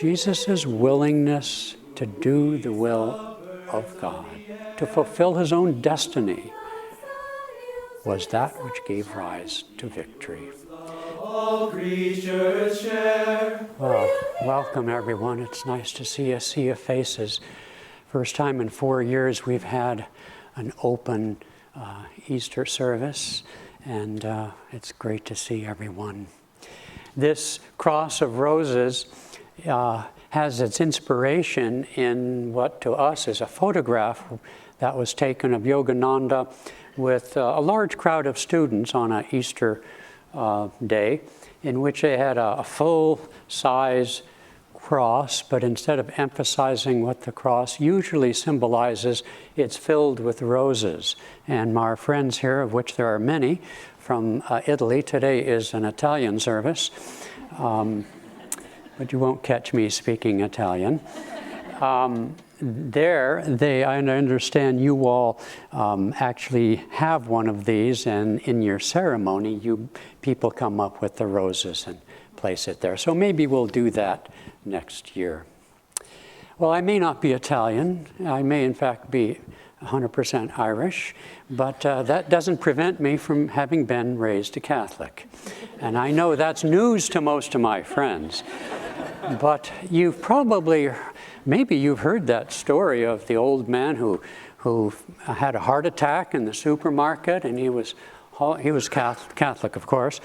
Jesus' willingness to do the will of God, to fulfill his own destiny, was that which gave rise to victory. All creatures share. Well, welcome everyone. It's nice to see a sea of faces. First time in 4 years we've had an open Easter service, and it's great to see everyone. This cross of roses has its inspiration in what to us is a photograph that was taken of Yogananda with a large crowd of students on an Easter day, in which they had a full-size cross, but instead of emphasizing what the cross usually symbolizes, it's filled with roses. And our friends here, of which there are many, from Italy, today is an Italian service, but you won't catch me speaking Italian. I understand you all actually have one of these, and in your ceremony, people come up with the roses and place it there. So maybe we'll do that next year. Well, I may not be Italian. I may, in fact, be 100% Irish, but that doesn't prevent me from having been raised a Catholic. And I know that's news to most of my friends. But you've probably, maybe you've heard that story of the old man who had a heart attack in the supermarket, and he was Catholic, of course,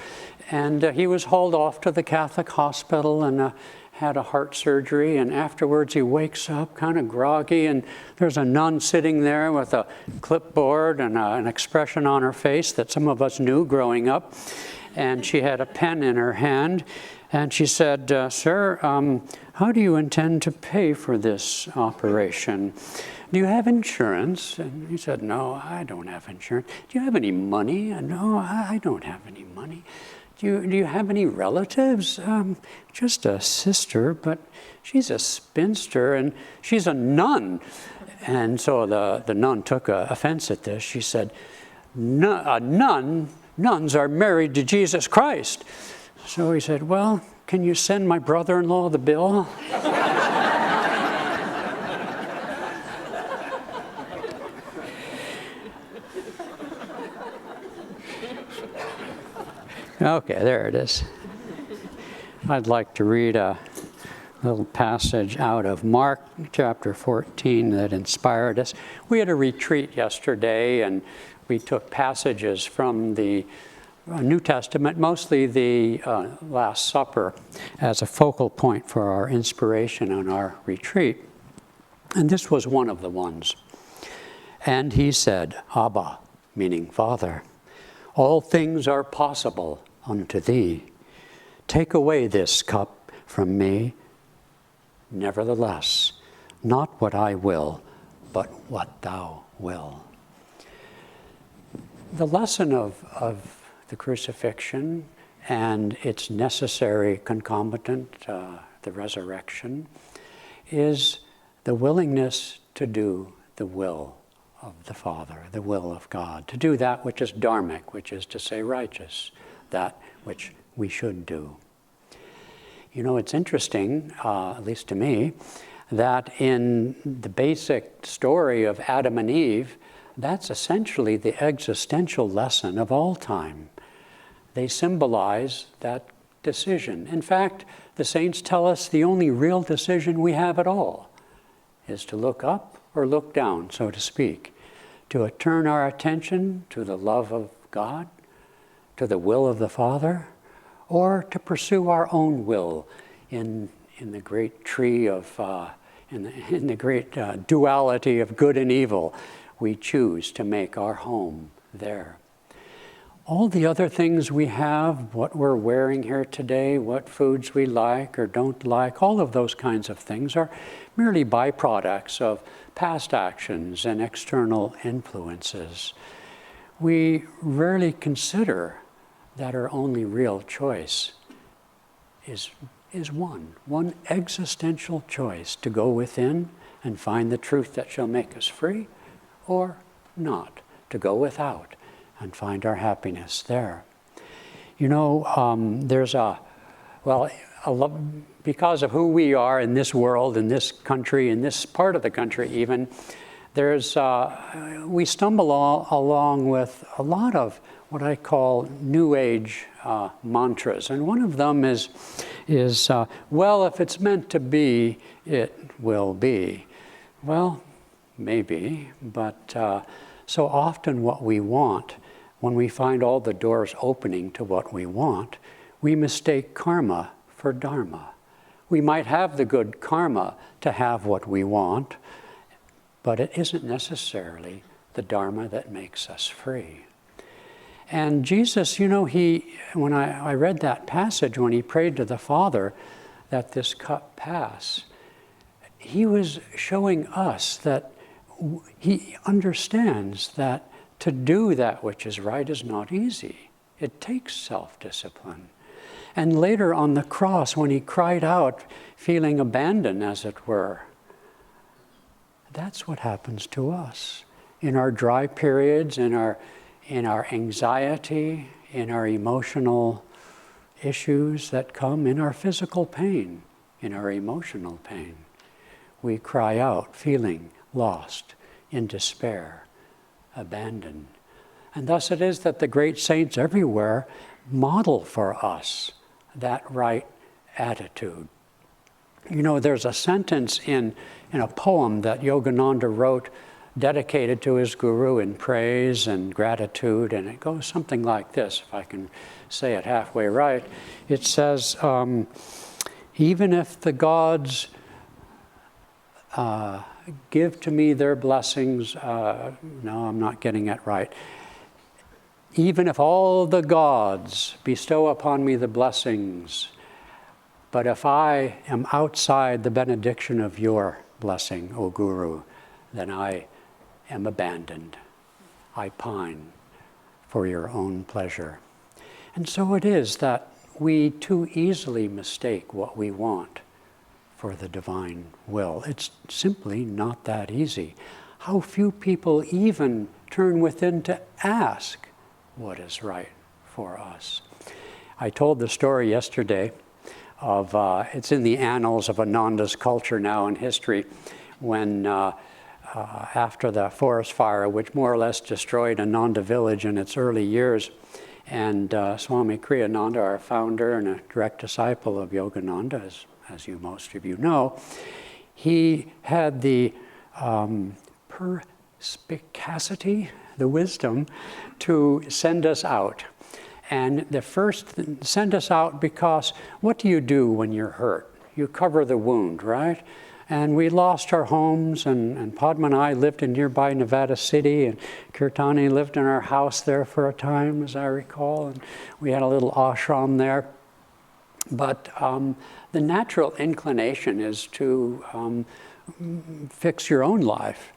and he was hauled off to the Catholic hospital and had a heart surgery, and afterwards he wakes up kind of groggy, and there's a nun sitting there with a clipboard and an expression on her face that some of us knew growing up, and she had a pen in her hand. And she said, sir, how do you intend to pay for this operation? Do you have insurance? And he said, no, I don't have insurance. Do you have any money? No, I don't have any money. Do you have any relatives? Just a sister, but she's a spinster and she's a nun. And so the nun took offense at this. She said, nuns are married to Jesus Christ. So he said, well, can you send my brother-in-law the bill? Okay, there it is. I'd like to read a little passage out of Mark chapter 14 that inspired us. We had a retreat yesterday, and we took passages from the New Testament, mostly the Last Supper, as a focal point for our inspiration on our retreat. And this was one of the ones. And he said, Abba, meaning Father, all things are possible unto thee. Take away this cup from me. Nevertheless, not what I will, but what thou will. The lesson of the crucifixion and its necessary concomitant, the resurrection, is the willingness to do the will of the Father, the will of God, to do that which is dharmic, which is to say righteous, that which we should do. You know, it's interesting, at least to me, that in the basic story of Adam and Eve, that's essentially the existential lesson of all time. They symbolize that decision. In fact, the saints tell us the only real decision we have at all is to look up or look down, so to speak, to turn our attention to the love of God, to the will of the Father, or to pursue our own will in the great tree of, in the great duality of good and evil. We choose to make our home there. All the other things we have, what we're wearing here today, what foods we like or don't like, all of those kinds of things are merely byproducts of past actions and external influences. We rarely consider that our only real choice is one existential choice to go within and find the truth that shall make us free, or not, to go without and find our happiness there. You know, there's because of who we are in this world, in this country, in this part of the country even, we stumble along with a lot of what I call New Age mantras. And one of them is well, if it's meant to be, it will be. Well, maybe, but so often what we want, when we find all the doors opening to what we want, we mistake karma for dharma. We might have the good karma to have what we want, but it isn't necessarily the dharma that makes us free. And Jesus, when I read that passage, when he prayed to the Father that this cup pass, he was showing us that he understands that to do that which is right is not easy. It takes self-discipline. And later on the cross, when he cried out, feeling abandoned, as it were, that's what happens to us. In our dry periods, in our anxiety, in our emotional issues that come, in our physical pain, in our emotional pain, we cry out, feeling lost, in despair, abandoned. And thus it is that the great saints everywhere model for us that right attitude. There's a sentence in a poem that Yogananda wrote dedicated to his guru in praise and gratitude, and it goes something like this, if I can say it halfway right. It says, even if the gods give to me their blessings, no, I'm not getting it right. Even if all the gods bestow upon me the blessings, but if I am outside the benediction of your blessing, O Guru, then I am abandoned. I pine for your own pleasure. And so it is that we too easily mistake what we want for the divine will. It's simply not that easy. How few people even turn within to ask what is right for us. I told the story yesterday of, it's in the annals of Ananda's culture now in history, when after the forest fire, which more or less destroyed Ananda village in its early years, and Swami Kriyananda, our founder and a direct disciple of Yogananda, as most of you know, he had the perspicacity, the wisdom, to send us out. And the first, send us out because what do you do when you're hurt? You cover the wound, right? And we lost our homes, and Padma and I lived in nearby Nevada City, and Kirtani lived in our house there for a time, as I recall, and we had a little ashram there. But the natural inclination is to fix your own life.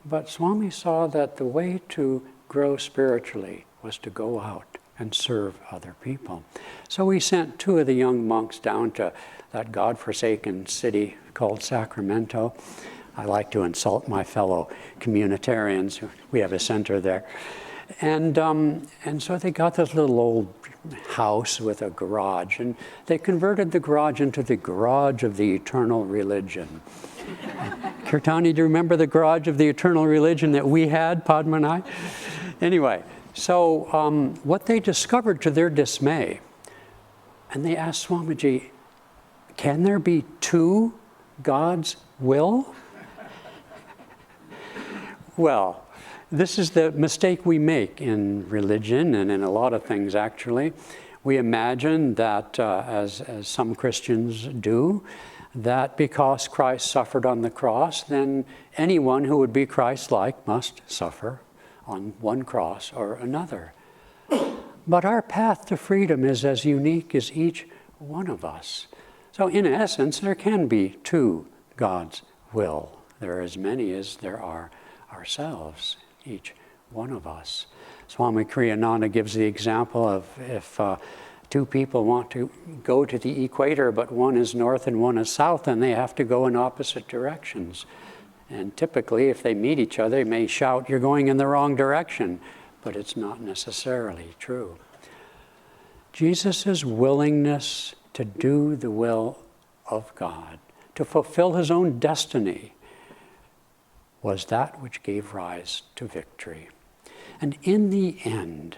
But Swami saw that the way to grow spiritually was to go out and serve other people. So we sent two of the young monks down to that godforsaken city called Sacramento. I like to insult my fellow communitarians. We have a center there. And so they got this little old house with a garage, and they converted the garage into the garage of the eternal religion. Kirtani, do you remember the garage of the eternal religion that we had, Padma and I? Anyway, so what they discovered to their dismay, and they asked Swamiji, can there be two God's will? Well, this is the mistake we make in religion and in a lot of things, actually. We imagine that, as some Christians do, that because Christ suffered on the cross, then anyone who would be Christ-like must suffer on one cross or another. But our path to freedom is as unique as each one of us. So in essence, there can be two God's will. There are as many as there are ourselves, each one of us. Swami Kriyananda gives the example of if two people want to go to the equator, but one is north and one is south, then they have to go in opposite directions. And typically, if they meet each other, they may shout, "You're going in the wrong direction," but it's not necessarily true. Jesus' willingness to do the will of God, to fulfill his own destiny, was that which gave rise to victory. And in the end,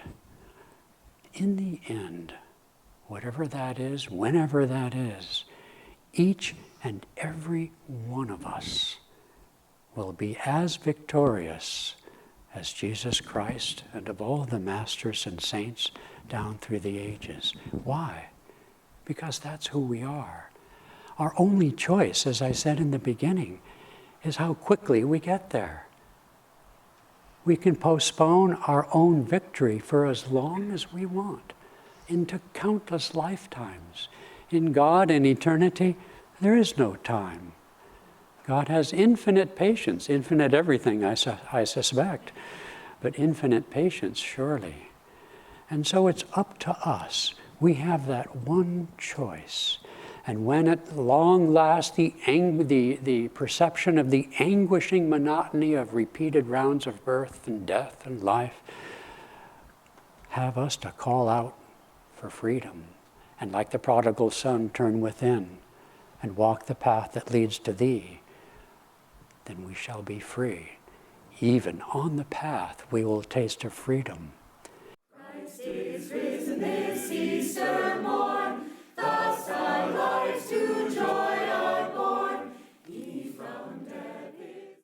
whatever that is, whenever that is, each and every one of us will be as victorious as Jesus Christ and of all the masters and saints down through the ages. Why? Because that's who we are. Our only choice, as I said in the beginning, is how quickly we get there. We can postpone our own victory for as long as we want, into countless lifetimes. In God and eternity, there is no time. God has infinite patience, infinite everything, I suspect, but infinite patience, surely. And so it's up to us. We have that one choice. And when at long last the perception of the anguishing monotony of repeated rounds of birth and death and life have us to call out for freedom, and like the prodigal son, turn within and walk the path that leads to thee, then we shall be free. Even on the path, we will taste of freedom. Christ is risen this Easter morn, thus our lives to joy are